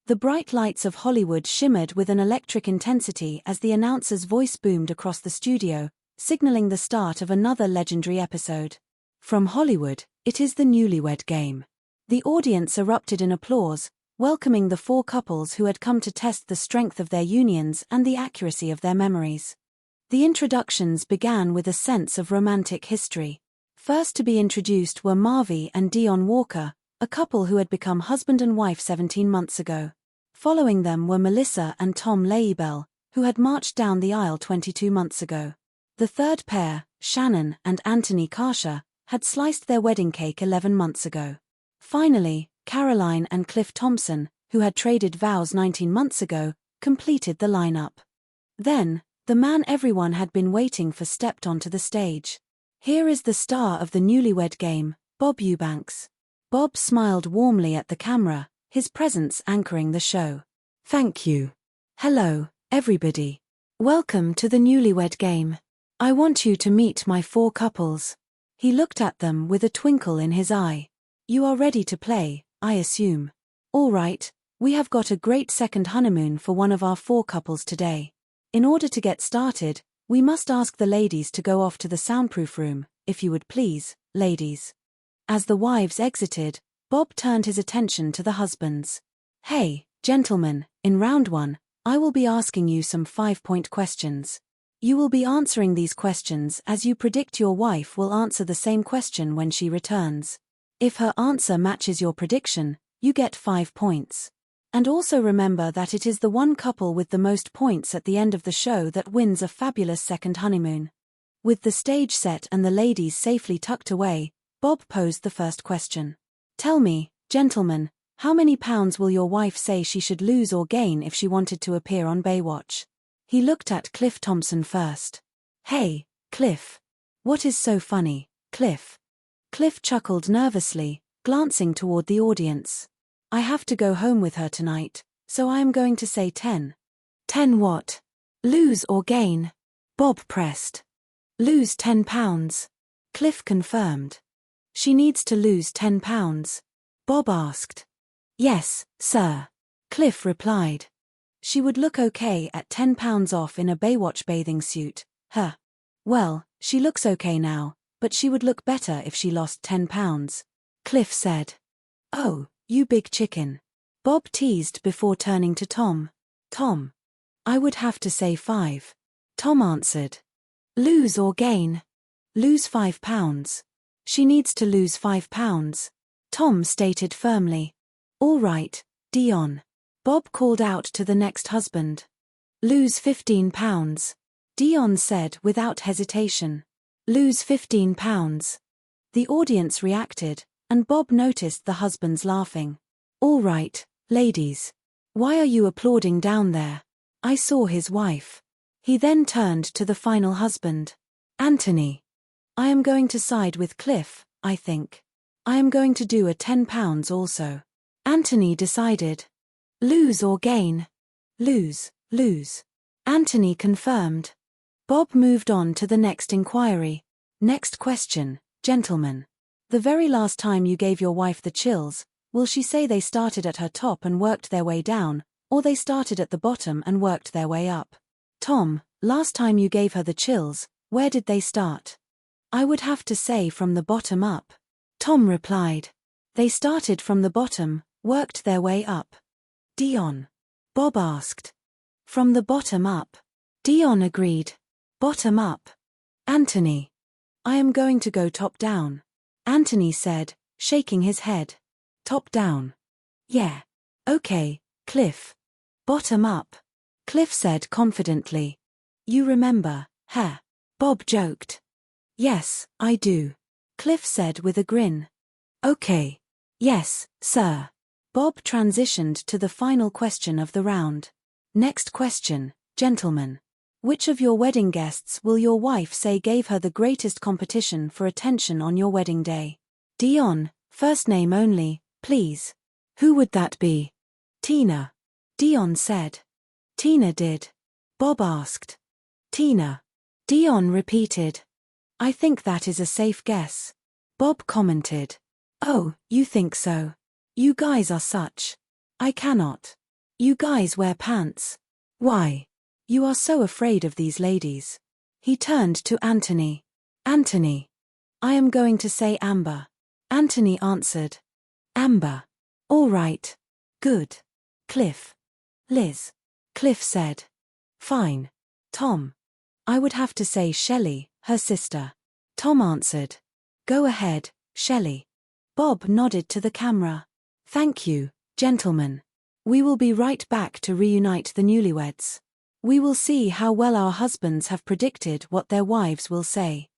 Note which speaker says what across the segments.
Speaker 1: The bright lights of Hollywood shimmered with an electric intensity as the announcer's voice boomed across the studio, signaling the start of another legendary episode. From Hollywood, it is the Newlywed Game. The audience erupted in applause, welcoming the four couples who had come to test the strength of their unions and the accuracy of their memories. The introductions began with a sense of romantic history. First to be introduced were Marvy and Dion Walker, a couple who had become husband and wife 17 months ago. Following them were Melissa and Tom Laibel, who had marched down the aisle 22 months ago. The third pair, Shannon and Anthony Karsha, had sliced their wedding cake 11 months ago. Finally, Caroline and Cliff Thompson, who had traded vows 19 months ago, completed the lineup. Then, the man everyone had been waiting for stepped onto the stage. Here is the star of the Newlywed Game, Bob Eubanks. Bob smiled warmly at the camera, his presence anchoring the show. Thank you. Hello, everybody. Welcome to the Newlywed Game. I want you to meet my four couples. He looked at them with a twinkle in his eye. You are ready to play, I assume. All right, we have got a great second honeymoon for one of our four couples today. In order to get started, we must ask the ladies to go off to the soundproof room, if you would please, ladies. As the wives exited, Bob turned his attention to the husbands. Hey, gentlemen, in round one, I will be asking you some 5-point questions. You will be answering these questions as you predict your wife will answer the same question when she returns. If her answer matches your prediction, you get 5 points. And also remember that it is the one couple with the most points at the end of the show that wins a fabulous second honeymoon. With the stage set and the ladies safely tucked away, Bob posed the first question. Tell me, gentlemen, how many pounds will your wife say she should lose or gain if she wanted to appear on Baywatch? He looked at Cliff Thompson first. Hey, Cliff. What is so funny, Cliff? Cliff chuckled nervously, glancing toward the audience. I have to go home with her tonight, so I am going to say 10. 10 what? Lose or gain? Bob pressed. Lose 10 pounds. Cliff confirmed. She needs to lose 10 pounds. Bob asked. Yes, sir. Cliff replied. She would look okay at 10 pounds off in a Baywatch bathing suit, huh? Well, she looks okay now, but she would look better if she lost 10 pounds. Cliff said. Oh, you big chicken. Bob teased before turning to Tom. Tom. I would have to say 5. Tom answered. Lose or gain? Lose 5 pounds. She needs to lose 5 pounds. Tom stated firmly. All right, Dion. Bob called out to the next husband. Lose 15 pounds. Dion said without hesitation. Lose 15 pounds. The audience reacted, and Bob noticed the husbands laughing. All right, ladies. Why are you applauding down there? I saw his wife. He then turned to the final husband. Anthony. I am going to side with Cliff, I think. I am going to do a 10 pounds also. Anthony decided. Lose or gain? Lose, lose. Anthony confirmed. Bob moved on to the next inquiry. Next question, gentlemen. The very last time you gave your wife the chills, will she say they started at her top and worked their way down, or they started at the bottom and worked their way up? Tom, last time you gave her the chills, where did they start? I would have to say from the bottom up. Tom replied. They started from the bottom, worked their way up. Dion. Bob asked. From the bottom up. Dion agreed. Bottom up. Anthony. I am going to go top down. Anthony said, shaking his head. Top down. Yeah. Okay, Cliff. Bottom up. Cliff said confidently. You remember, huh? Bob joked. Yes, I do. Cliff said with a grin. Okay. Yes, sir. Bob transitioned to the final question of the round. Next question, gentlemen. Which of your wedding guests will your wife say gave her the greatest competition for attention on your wedding day? Dion, first name only, please. Who would that be? Tina. Dion said. Tina did. Bob asked. Tina. Dion repeated. I think that is a safe guess. Bob commented. Oh, you think so? You guys are such. I cannot. You guys wear pants. Why? You are so afraid of these ladies. He turned to Anthony. Anthony. I am going to say Amber. Anthony answered. Amber. All right. Good. Cliff. Liz. Cliff said. Fine. Tom. I would have to say Shelley, her sister. Tom answered. Go ahead, Shelley. Bob nodded to the camera. Thank you, gentlemen. We will be right back to reunite the newlyweds. We will see how well our husbands have predicted what their wives will say.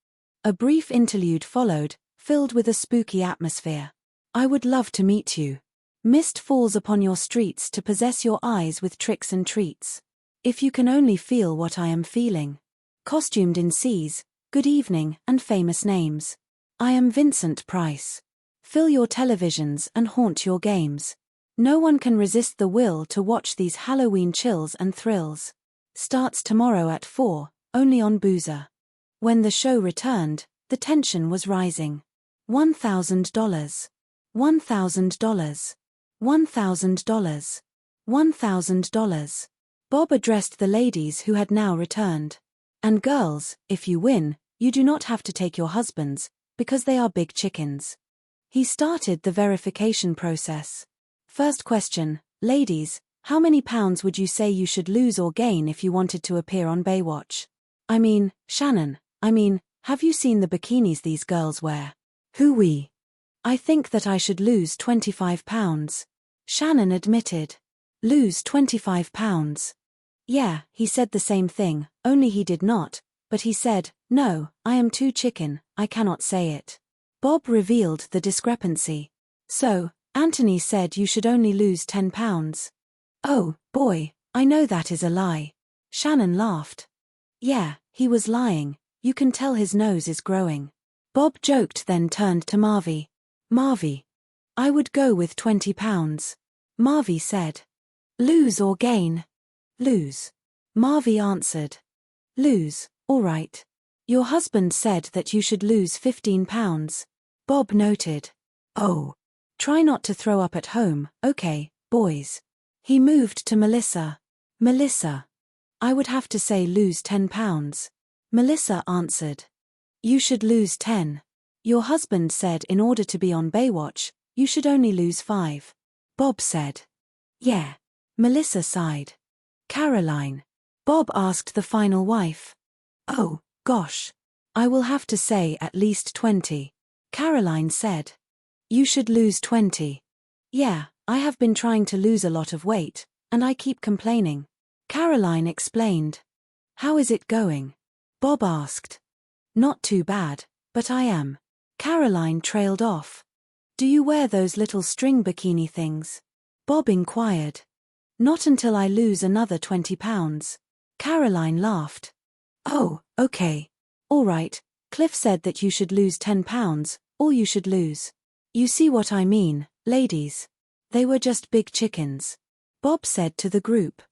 Speaker 1: A brief interlude followed, filled with a spooky atmosphere. I would love to meet you. Mist falls upon your streets to possess your eyes with tricks and treats. If you can only feel what I am feeling. Costumed in C's, good evening, and famous names. I am Vincent Price. Fill your televisions and haunt your games. No one can resist the will to watch these Halloween chills and thrills. Starts tomorrow at 4, only on Boozer. When the show returned, the tension was rising. $1,000. $1,000. $1,000. $1,000. Bob addressed the ladies who had now returned. And girls, if you win, you do not have to take your husbands, because they are big chickens. He started the verification process. First question, ladies, how many pounds would you say you should lose or gain if you wanted to appear on Baywatch? I mean, Shannon, have you seen the bikinis these girls wear? Hooey. I think that I should lose 25 pounds. Shannon admitted. Lose 25 pounds. Yeah, he said the same thing, only he did not, but he said, no, I am too chicken, I cannot say it. Bob revealed the discrepancy. So, Anthony said you should only lose 10 pounds. Oh, boy, I know that is a lie. Shannon laughed. Yeah, he was lying, you can tell his nose is growing. Bob joked, then turned to Marvy. Marvy. I would go with 20 pounds. Marvy said. Lose or gain? Lose. Marvy answered. Lose, all right. Your husband said that you should lose 15 pounds. Bob noted. Oh. Try not to throw up at home, okay, boys. He moved to Melissa. Melissa. I would have to say lose 10 pounds. Melissa answered. You should lose 10. Your husband said in order to be on Baywatch, you should only lose 5. Bob said. Yeah. Melissa sighed. Caroline. Bob asked the final wife. Oh, gosh. I will have to say at least 20. Caroline said. You should lose 20. Yeah, I have been trying to lose a lot of weight, and I keep complaining. Caroline explained. How is it going? Bob asked. Not too bad, but I am. Caroline trailed off. Do you wear those little string bikini things? Bob inquired. Not until I lose another 20 pounds. Caroline laughed. Oh, okay. All right, Cliff said that you should lose 10 pounds, all you should lose. You see what I mean, ladies. They were just big chickens. Bob said to the group.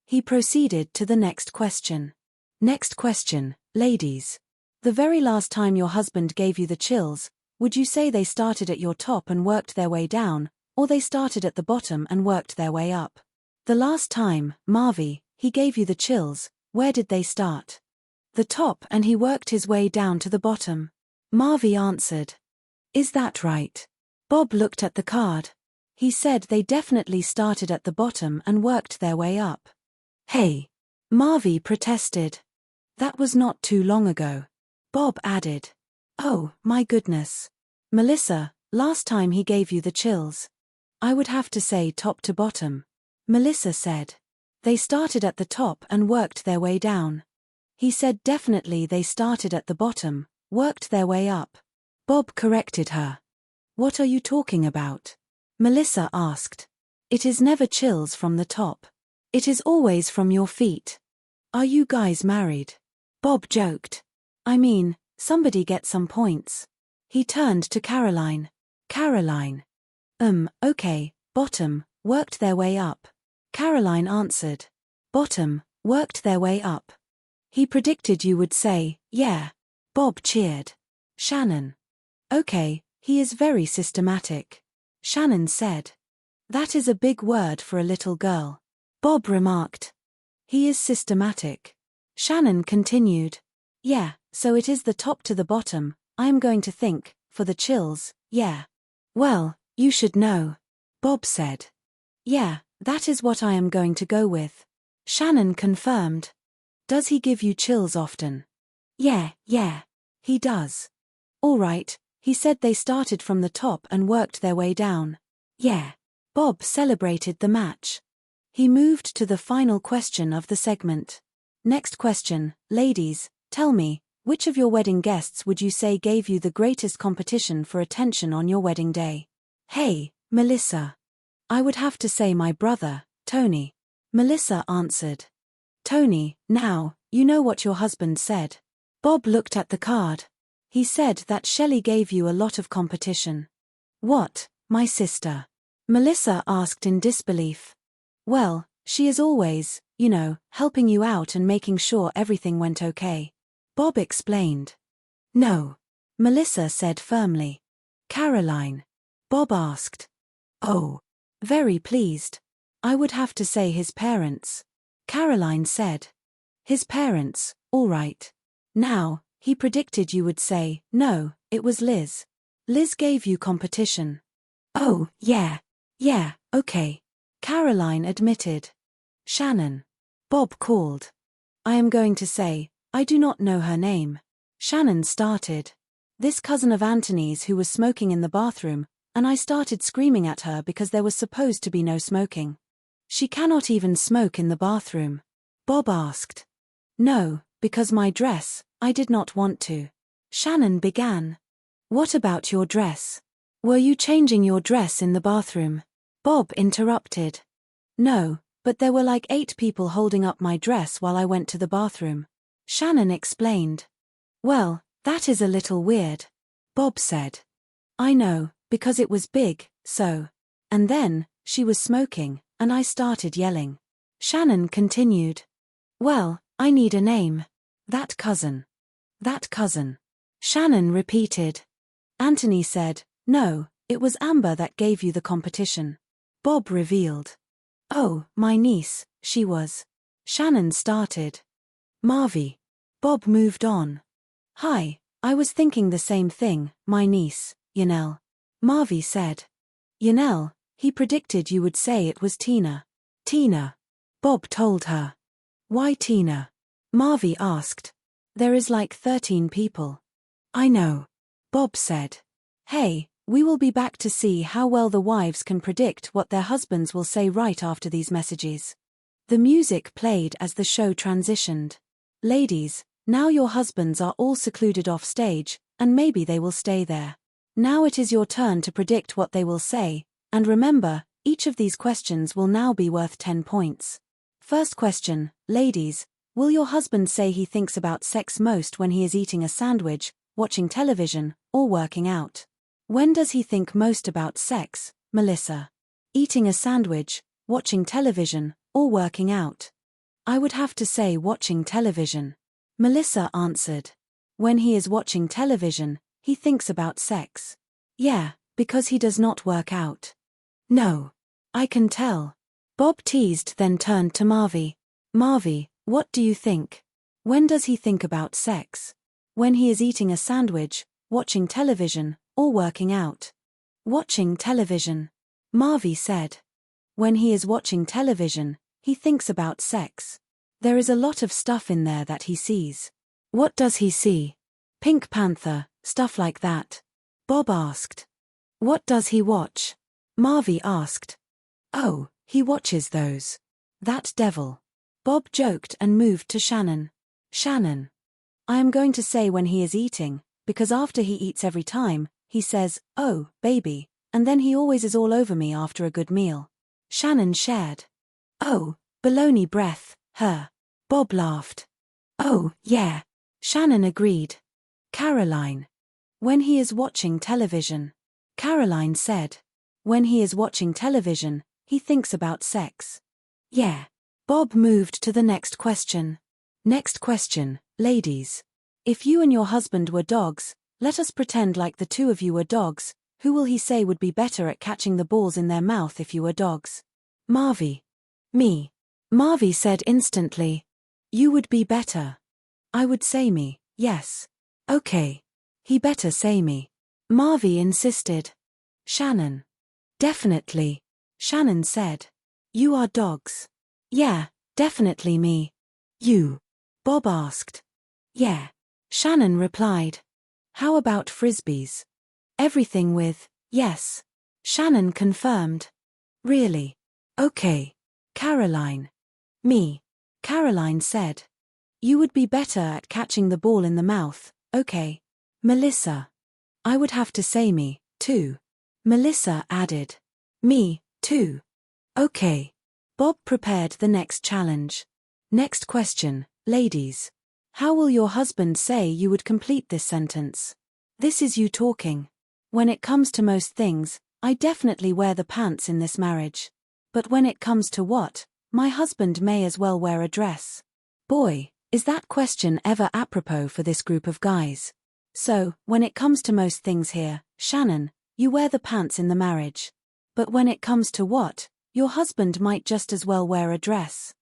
Speaker 1: He proceeded to the next question. Next question, ladies. The very last time your husband gave you the chills, would you say they started at your top and worked their way down, or they started at the bottom and worked their way up? The last time, Marvy, he gave you the chills, where did they start? The top, and he worked his way down to the bottom. Marvy answered. Is that right? Bob looked at the card. He said they definitely started at the bottom and worked their way up. Hey! Marvy protested. That was not too long ago. Bob added. Oh, my goodness. Melissa, last time he gave you the chills. I would have to say top to bottom. Melissa said. They started at the top and worked their way down. He said definitely they started at the bottom, worked their way up. Bob corrected her. What are you talking about? Melissa asked. It is never chills from the top. It is always from your feet. Are you guys married? Bob joked. I mean, somebody get some points. He turned to Caroline. Caroline. Okay, bottom, worked their way up. Caroline answered. Bottom, worked their way up. He predicted you would say, yeah. Bob cheered. Shannon. Okay, he is very systematic. Shannon said. That is a big word for a little girl. Bob remarked. He is systematic. Shannon continued. Yeah, so it is the top to the bottom, I am going to think, for the chills, yeah. Well, you should know. Bob said. Yeah, that is what I am going to go with. Shannon confirmed. Does he give you chills often? Yeah, he does. All right, he said they started from the top and worked their way down. Yeah. Bob celebrated the match. He moved to the final question of the segment. Next question, ladies, tell me, which of your wedding guests would you say gave you the greatest competition for attention on your wedding day? Hey, Melissa. I would have to say my brother, Tony. Melissa answered. Tony, now, you know what your husband said. Bob looked at the card. He said that Shelley gave you a lot of competition. What, my sister? Melissa asked in disbelief. Well, she is always, helping you out and making sure everything went okay. Bob explained. No. Melissa said firmly. Caroline. Bob asked. Oh. Very pleased. I would have to say his parents. Caroline said. His parents, all right. Now, he predicted you would say, no, it was Liz. Liz gave you competition. Oh, yeah, okay. Caroline admitted. Shannon. Bob called. I am going to say, I do not know her name. Shannon started. This cousin of Anthony's who was smoking in the bathroom, and I started screaming at her because there was supposed to be no smoking. She cannot even smoke in the bathroom. Bob asked. No, because my dress, I did not want to. Shannon began. What about your dress? Were you changing your dress in the bathroom? Bob interrupted. No, but there were like 8 people holding up my dress while I went to the bathroom. Shannon explained. Well, that is a little weird. Bob said. I know, because it was big, so. And then, she was smoking, and I started yelling. Shannon continued. Well, I need a name. That cousin. That cousin. Shannon repeated. Anthony said, no, it was Amber that gave you the competition. Bob revealed. Oh, my niece, she was. Shannon started. Marvy. Bob moved on. Hi, I was thinking the same thing, my niece, Yanelle. Marvy said. Yanelle, he predicted you would say it was Tina. Tina. Bob told her. Why Tina? Marvy asked. There is like 13 people. I know. Bob said. Hey, we will be back to see how well the wives can predict what their husbands will say right after these messages. The music played as the show transitioned. Ladies, now your husbands are all secluded off stage, and maybe they will stay there. Now it is your turn to predict what they will say, and remember, each of these questions will now be worth 10 points. First question, ladies, will your husband say he thinks about sex most when he is eating a sandwich, watching television, or working out? When does he think most about sex, Melissa? Eating a sandwich, watching television, or working out? I would have to say watching television. Melissa answered. When he is watching television, he thinks about sex. Yeah, because he does not work out. No. I can tell. Bob teased, then turned to Marvy. Marvy, what do you think? When does he think about sex? When he is eating a sandwich, watching television, or working out? Watching television. Marvy said. When he is watching television, he thinks about sex. There is a lot of stuff in there that he sees. What does he see? Pink Panther, stuff like that. Bob asked. What does he watch? Marvy asked. Oh, he watches those. That devil. Bob joked and moved to Shannon. Shannon. I am going to say when he is eating, because after he eats every time, he says, oh, baby, and then he always is all over me after a good meal. Shannon shared. Oh, baloney breath, her. Bob laughed. Oh, yeah. Shannon agreed. Caroline. When he is watching television. Caroline said. When he is watching television, he thinks about sex. Yeah. Bob moved to the next question. Next question, ladies. If you and your husband were dogs, let us pretend like the two of you were dogs, who will he say would be better at catching the balls in their mouth if you were dogs? Marvy. Me. Marvy said instantly. You would be better. I would say me, yes. Okay. He better say me. Marvy insisted. Shannon. Definitely. Shannon said. You are dogs. Yeah, definitely me. You. Bob asked. Yeah. Shannon replied. How about frisbees? Everything with, yes. Shannon confirmed. Really? Okay. Caroline. Me. Caroline said. You would be better at catching the ball in the mouth, okay. Melissa. I would have to say me, too. Melissa added. Me, too. Okay. Bob prepared the next challenge. Next question, ladies. How will your husband say you would complete this sentence? This is you talking. When it comes to most things, I definitely wear the pants in this marriage. But when it comes to what, my husband may as well wear a dress. Boy, is that question ever apropos for this group of guys. So, when it comes to most things here, Shannon, you wear the pants in the marriage. But when it comes to what, your husband might just as well wear a dress.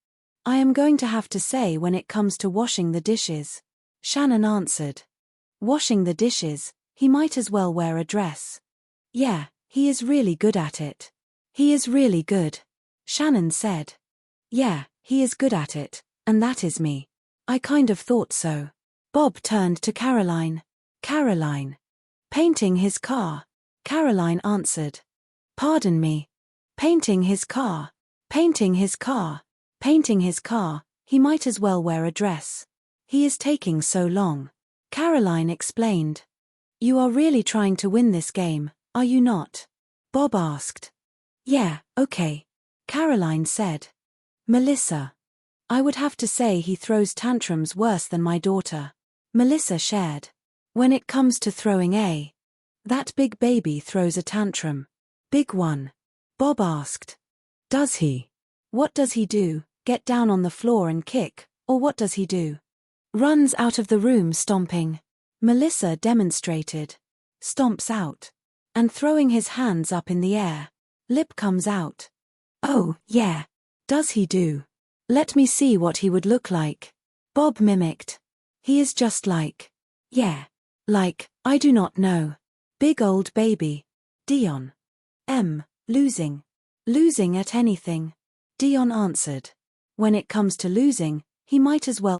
Speaker 1: I am going to have to say when it comes to washing the dishes. Shannon answered. Washing the dishes, he might as well wear a dress. Yeah, he is really good at it. He is really good. Shannon said. Yeah, he is good at it, and that is me. I kind of thought so. Bob turned to Caroline. Caroline. Painting his car. Caroline answered. Pardon me. Painting his car. Painting his car. Painting his car, he might as well wear a dress. He is taking so long. Caroline explained. You are really trying to win this game, are you not? Bob asked. Yeah, okay. Caroline said. Melissa. I would have to say he throws tantrums worse than my daughter. Melissa shared. When it comes to throwing that big baby throws a tantrum. Big one. Bob asked. Does he? What does he do, get down on the floor and kick, or what does he do? Runs out of the room stomping. Melissa demonstrated. Stomps out. And throwing his hands up in the air. Lip comes out. Oh, yeah. Does he do? Let me see what he would look like. Bob mimicked. He is just like. Yeah. Like, I do not know. Big old baby. Dion. Losing. Losing at anything. Dion answered. When it comes to losing, he might as well